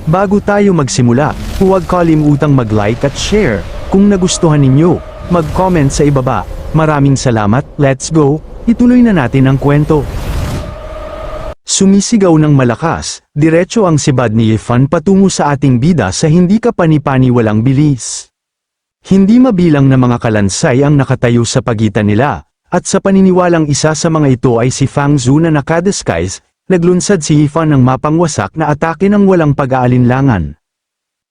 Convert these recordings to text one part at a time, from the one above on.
Bago tayo magsimula, huwag kalimutang mag-like at share. Kung nagustuhan ninyo, mag-comment sa ibaba. Maraming salamat, let's go, ituloy na natin ang kwento. Sumisigaw ng malakas, diretso ang sibad ni Yifan patungo sa ating bida sa hindi kapani-pani walang bilis. Hindi mabilang na mga kalansay ang nakatayo sa pagitan nila, at sa paniniwalang isa sa mga ito ay si Fang Zhu na nakadisguise, naglunsad si Yifan ng mapangwasak na atake ng walang pag-aalinlangan.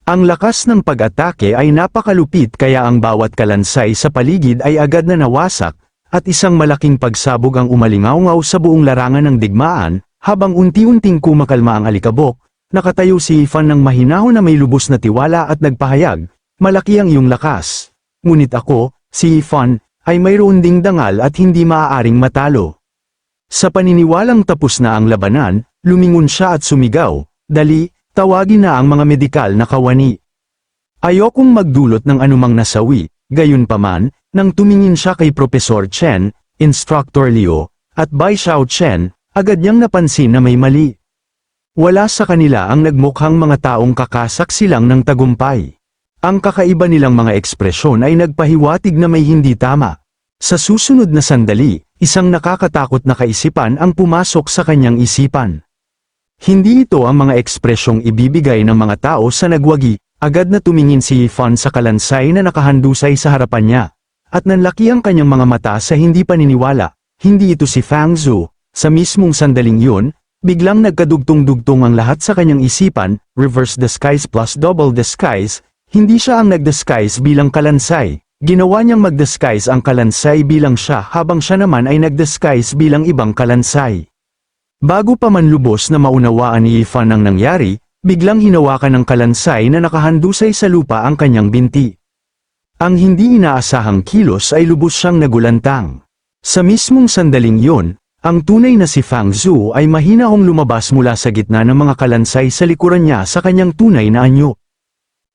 Ang lakas ng pag-atake ay napakalupit kaya ang bawat kalansay sa paligid ay agad na nawasak, at isang malaking pagsabog ang umalingaw-ngaw sa buong larangan ng digmaan, habang unti-unting kumakalma ang alikabok. Nakatayo si Yifan ng mahinahon na may lubos na tiwala at nagpahayag, "Malaki ang iyong lakas. Ngunit ako, si Yifan, ay mayroon ding dangal at hindi maaaring matalo." Sa paniniwalang tapos na ang labanan, lumingon siya at sumigaw, "Dali, tawagin na ang mga medikal na kawani." Ayokong magdulot ng anumang nasawi, gayunpaman, nang tumingin siya kay Professor Chen, Instructor Liu, at Bai Xiao Chen, agad niyang napansin na may mali. Wala sa kanila ang nagmukhang mga taong kakasaksi lang ng tagumpay. Ang kakaiba nilang mga ekspresyon ay nagpahiwatig na may hindi tama. Sa susunod na sandali, isang nakakatakot na kaisipan ang pumasok sa kanyang isipan. Hindi ito ang mga ekspresyong ibibigay ng mga tao sa nagwagi. Agad na tumingin si Yifan sa kalansay na nakahandusay sa harapan niya, at nanlaki ang kanyang mga mata sa hindi paniniwala. Hindi ito si Fang Zhu. Sa mismong sandaling yun, biglang nagkadugtong-dugtong ang lahat sa kanyang isipan, reverse disguise plus double disguise. Hindi siya ang nagdisguise bilang kalansay. Ginawa niyang mag-disguise ang kalansay bilang siya habang siya naman ay nag-disguise bilang ibang kalansay. Bago pa man lubos na maunawaan ni Yifan ang nangyari, biglang hinawakan ng kalansay na nakahandusay sa lupa ang kanyang binti. Ang hindi inaasahang kilos ay lubos siyang nagulantang. Sa mismong sandaling yun, ang tunay na si Fang Zhu ay mahinahong lumabas mula sa gitna ng mga kalansay sa likuran niya sa kanyang tunay na anyo.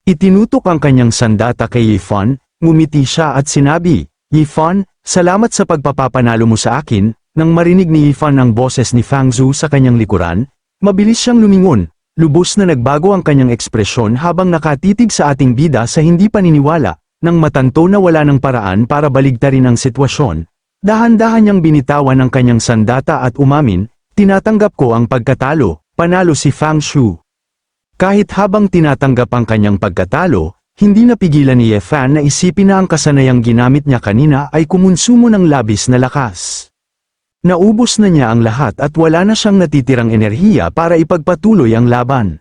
Itinutok ang kanyang sandata kay Yifan. Ngumiti siya at sinabi, "Yifan, salamat sa pagpapapanalo mo sa akin." Nang marinig ni Yifan ang boses ni Fang Zhu sa kanyang likuran, mabilis siyang lumingon, lubos na nagbago ang kanyang ekspresyon habang nakatitig sa ating bida sa hindi paniniwala. Nang matanto na wala ng paraan para baligtarin ang sitwasyon, dahan-dahan niyang binitawan ang kanyang sandata at umamin, "Tinatanggap ko ang pagkatalo, panalo si Fang Zhu." Kahit habang tinatanggap ang kanyang pagkatalo, hindi napigilan ni Yifan na isipin na ang kasanayang ginamit niya kanina ay kumonsumo ng labis na lakas. Naubos na niya ang lahat at wala na siyang natitirang enerhiya para ipagpatuloy ang laban.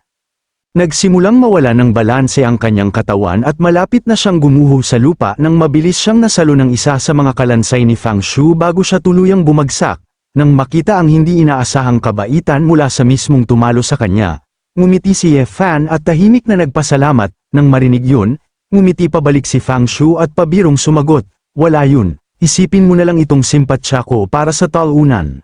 Nagsimulang mawala ng balanse ang kanyang katawan at malapit na siyang gumuho sa lupa nang mabilis siyang nasalo ng isa sa mga kalansay ni Fang Zhu bago siya tuluyang bumagsak. Nang makita ang hindi inaasahang kabaitan mula sa mismong tumalo sa kanya, ngumiti si Yifan at tahimik na nagpasalamat. Nang marinig yun, ngumiti pabalik si Fang Zhu at pabirong sumagot, "Wala yun, isipin mo na lang itong simpatsya ko para sa talunan."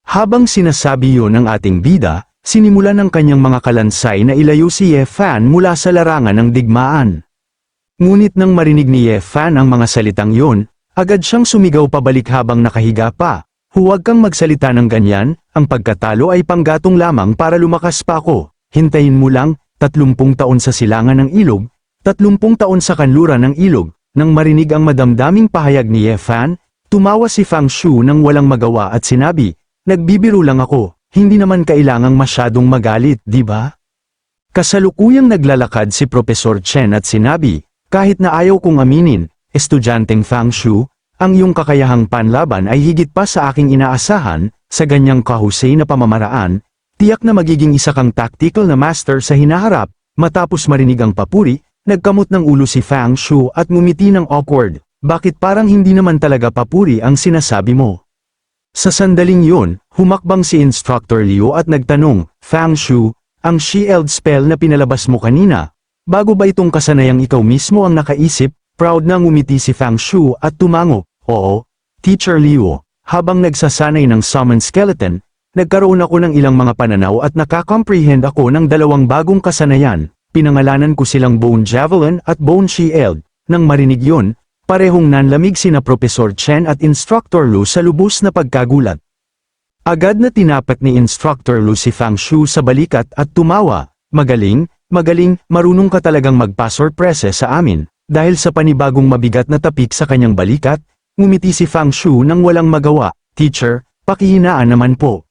Habang sinasabi yun ng ating bida, sinimulan ng kanyang mga kalansay na ilayo si Yifan mula sa larangan ng digmaan. Ngunit nang marinig ni Yifan ang mga salitang yun, agad siyang sumigaw pabalik habang nakahiga pa, "Huwag kang magsalita ng ganyan, ang pagkatalo ay panggatong lamang para lumakas pa ako. Hintayin mo lang, 30 taon sa silangan ng ilog, 30 taon sa kanluran ng ilog." Nang marinig ang madamdaming pahayag ni Yifan, tumawa si Fang Zhu nang walang magawa at sinabi, "Nagbibiro lang ako, hindi naman kailangang masyadong magalit, di ba?" Kasalukuyang naglalakad si Professor Chen at sinabi, "Kahit na ayaw kong aminin, estudyanteng Fang Zhu, ang iyong kakayahang panlaban ay higit pa sa aking inaasahan. Sa ganyang kahusay na pamamaraan, tiyak na magiging isa kang tactical na master sa hinaharap." Matapos marinig ang papuri, nagkamot ng ulo si Fang Zhu at ngumiti ng awkward, "Bakit parang hindi naman talaga papuri ang sinasabi mo?" Sa sandaling yun, humakbang si Instructor Liu at nagtanong, "Fang Zhu, ang shield spell na pinalabas mo kanina, bago ba itong kasanayang ikaw mismo ang nakaisip?" Proud na ngumiti si Fang Zhu at tumango, "Oo, Teacher Liu, habang nagsasanay ng summon skeleton, nagkaroon ako ng ilang mga pananaw at nakakomprehend ako ng 2 bagong kasanayan. Pinangalanan ko silang Bone Javelin at Bone Shield." Nang marinig yun, parehong nanlamig sina Professor Chen at Instructor Lu sa lubos na pagkagulat. Agad na tinapat ni Instructor Lu si Fang Zhu sa balikat at tumawa, "Magaling, Magaling, marunong ka talagang magpa-sorprese sa amin. Dahil sa panibagong mabigat na tapik sa kanyang balikat, ngumiti si Fang Shu nang walang magawa. Teacher, pakihinaan naman po.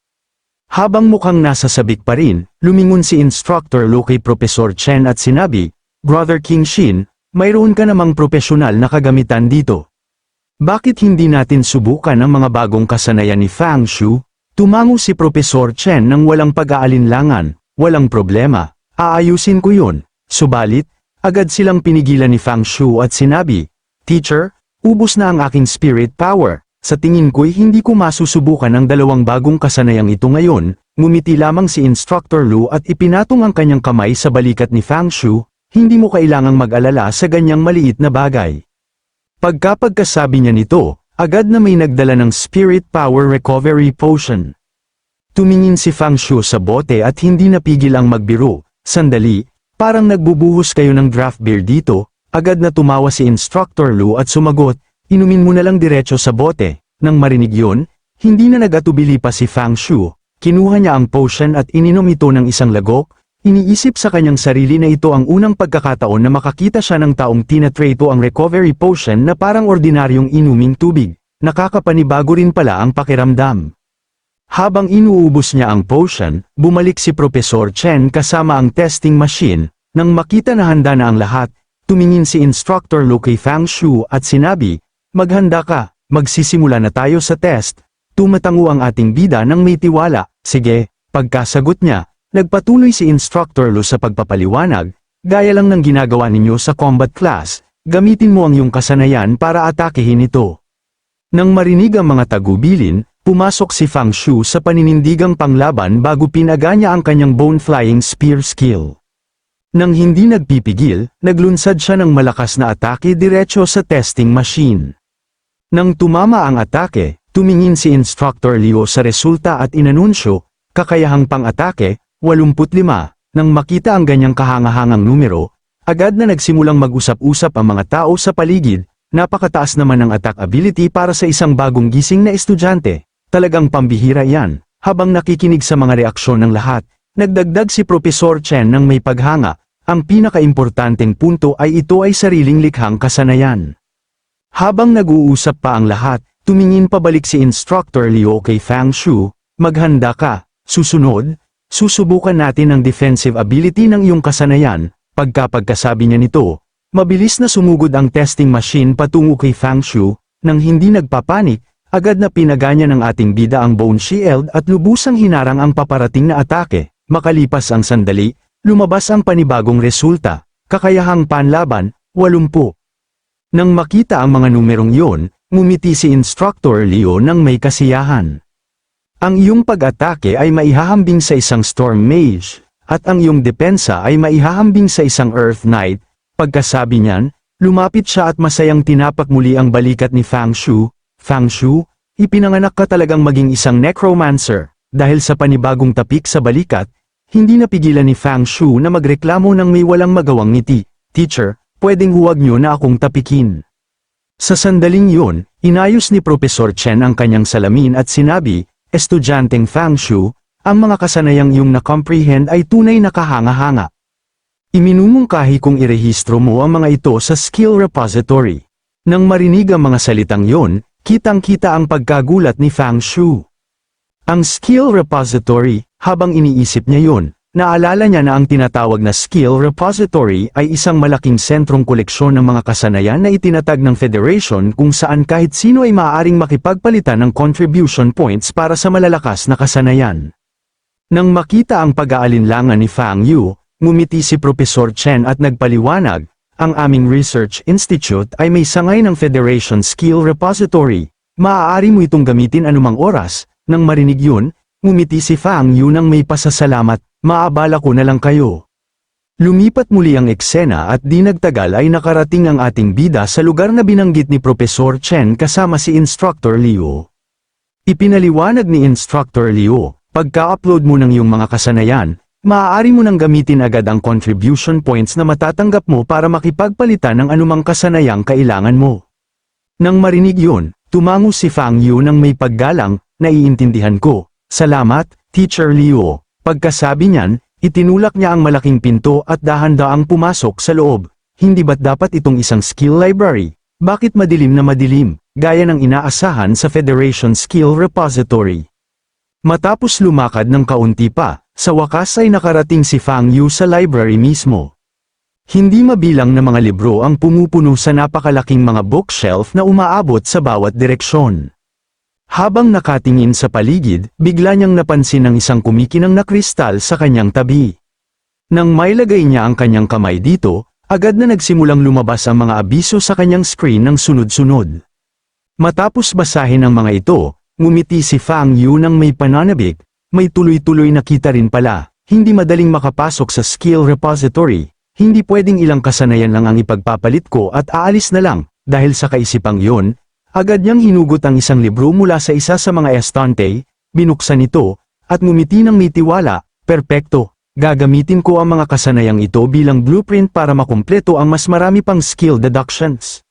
Habang mukhang nasa sabik pa rin, lumingon si Instructor Lu kay Professor Chen at sinabi, Brother King Shin, mayroon ka namang propesyonal na kagamitan dito. Bakit hindi natin subukan ang mga bagong kasanayan ni Fang Shu? Tumango si Professor Chen nang walang pag-aalinlangan. Walang problema, aayusin ko yun. Subalit, agad silang pinigilan ni Fang Shu at sinabi, Teacher, ubos na ang aking spirit power. Sa tingin ko'y hindi ko masusubukan ang dalawang bagong kasanayang ito ngayon. Ngumiti lamang si Instructor Lu at ipinatong ang kanyang kamay sa balikat ni Fang Shu. Hindi mo kailangang mag-alala sa ganyang maliit na bagay. Pagkasabi niya nito, agad na may nagdala ng Spirit Power Recovery Potion. Tumingin si Fang Shu sa bote at hindi napigil ang magbiro. Sandali, parang nagbubuhos kayo ng draft beer dito. Agad na tumawa si Instructor Lu at sumagot, inumin mo na lang diretso sa bote. Nang marinig yun, hindi na nagatubili pa si Fang Shu. Kinuha niya ang potion at ininom ito ng isang lagok. Iniisip sa kanyang sarili na ito ang unang pagkakataon na makakita siya ng taong tinatreto ang recovery potion na parang ordinaryong inuming tubig. Nakakapanibago rin pala ang pakiramdam. Habang inuubos niya ang potion, bumalik si Professor Chen kasama ang testing machine. Nang makita na handa na ang lahat, tumingin si Instructor Lu kay Fang Shu at sinabi, Maghanda ka, magsisimula na tayo sa test. Tumatango ang ating bida nang may tiwala. Sige, pagkasagot niya, nagpatuloy si Instructor Lu sa pagpapaliwanag, gaya lang ng ginagawa ninyo sa combat class, gamitin mo ang iyong kasanayan para atakehin ito. Nang marinig ang mga tagubilin, pumasok si Fang Shu sa paninindigang panglaban bago pinaga niya ang kanyang bone-flying spear skill. Nang hindi nagpipigil, naglunsad siya ng malakas na atake diretso sa testing machine. Nang tumama ang atake, tumingin si Instructor Liu sa resulta at inanunsyo, kakayahang pang-atake, 85, nang makita ang ganyang kahangahangang numero, agad na nagsimulang mag-usap-usap ang mga tao sa paligid, napakataas naman ng attack ability para sa isang bagong gising na estudyante, talagang pambihira yan. Habang nakikinig sa mga reaksyon ng lahat, nagdagdag si Professor Chen ng may paghanga, ang pinakaimportanteng punto ay ito ay sariling likhang kasanayan. Habang nag-uusap pa ang lahat, tumingin pabalik si Instructor Liu kay Fang Shu, maghanda ka, susunod, susubukan natin ang defensive ability ng iyong kasanayan. Pagkasabi niya nito, mabilis na sumugod ang testing machine patungo kay Fang Shu, nang hindi nagpapanik, agad na pinaganya ng ating bida ang bone shield at lubusang hinarang ang paparating na atake. Makalipas ang sandali, lumabas ang panibagong resulta, kakayahang panlaban, 80. Nang makita ang mga numerong yon, ngumiti si Instructor Liu nang may kasiyahan. Ang iyong pag-atake ay maihahambing sa isang Storm Mage, at ang iyong depensa ay maihahambing sa isang Earth Knight. Pagkasabi niyan, lumapit siya at masayang tinapak muli ang balikat ni Fang Shu. Fang Shu, ipinanganak ka talagang maging isang necromancer. Dahil sa panibagong tapik sa balikat, hindi napigilan ni Fang Shu na magreklamo ng may walang magawang ngiti. Teacher, pwedeng huwag niyo na akong tapikin. Sa sandaling yun, inayos ni Professor Chen ang kanyang salamin at sinabi, Estudyanteng Fang Shu, ang mga kasanayang iyong na-comprehend ay tunay na kahanga-hanga. Iminumungkahi kong irehistro mo ang mga ito sa skill repository. Nang marinig ang mga salitang yon, kitang-kita ang pagkagulat ni Fang Shu. Ang skill repository, habang iniisip niya yon, naalala niya na ang tinatawag na skill repository ay isang malaking sentrong koleksyon ng mga kasanayan na itinatag ng Federation kung saan kahit sino ay maaaring makipagpalitan ng contribution points para sa malalakas na kasanayan. Nang makita ang pag-aalinlangan ni Fang Yu, ngumiti si Professor Chen at nagpaliwanag, ang aming research institute ay may sangay ng Federation Skill Repository. Maaari mo itong gamitin anumang oras. Nang marinig yun, ngumiti si Fang Yu nang may pasasalamat, maabala ko na lang kayo. Lumipat muli ang eksena at di nagtagal ay nakarating ang ating bida sa lugar na binanggit ni Professor Chen kasama si Instructor Liu. Ipinaliwanag ni Instructor Liu, pagka-upload mo ng iyong mga kasanayan, maaari mo nang gamitin agad ang contribution points na matatanggap mo para makipagpalitan ng anumang kasanayang kailangan mo. Nang marinig yun, tumango si Fang Yu nang may paggalang, naiintindihan ko. Salamat, Teacher Liu. Pagkasabi niyan, Itinulak niya ang malaking pinto at dahan-daang pumasok sa loob. Hindi ba't dapat itong isang skill library? Bakit madilim na madilim, gaya ng inaasahan sa Federation Skill Repository? Matapos lumakad ng kaunti pa, sa wakas ay nakarating si Fang Yu sa library mismo. Hindi mabilang na mga libro ang pumupuno sa napakalaking mga bookshelf na umaabot sa bawat direksyon. Habang nakatingin sa paligid, bigla niyang napansin ang isang kumikinang na kristal sa kanyang tabi. Nang mailagay niya ang kanyang kamay dito, agad na nagsimulang lumabas ang mga abiso sa kanyang screen ng sunod-sunod. Matapos basahin ang mga ito, ngumiti si Fang Yu nang may pananabik, may tuloy-tuloy na kita rin pala, hindi madaling makapasok sa skill repository, hindi pwedeng ilang kasanayan lang ang ipagpapalit ko at aalis na lang, dahil sa kaisipang yun, agad niyang hinugot ang isang libro mula sa isa sa mga estante, binuksan ito, at ngumiti ng may tiwala, perpekto, gagamitin ko ang mga kasanayang ito bilang blueprint para makumpleto ang mas marami pang skill deductions.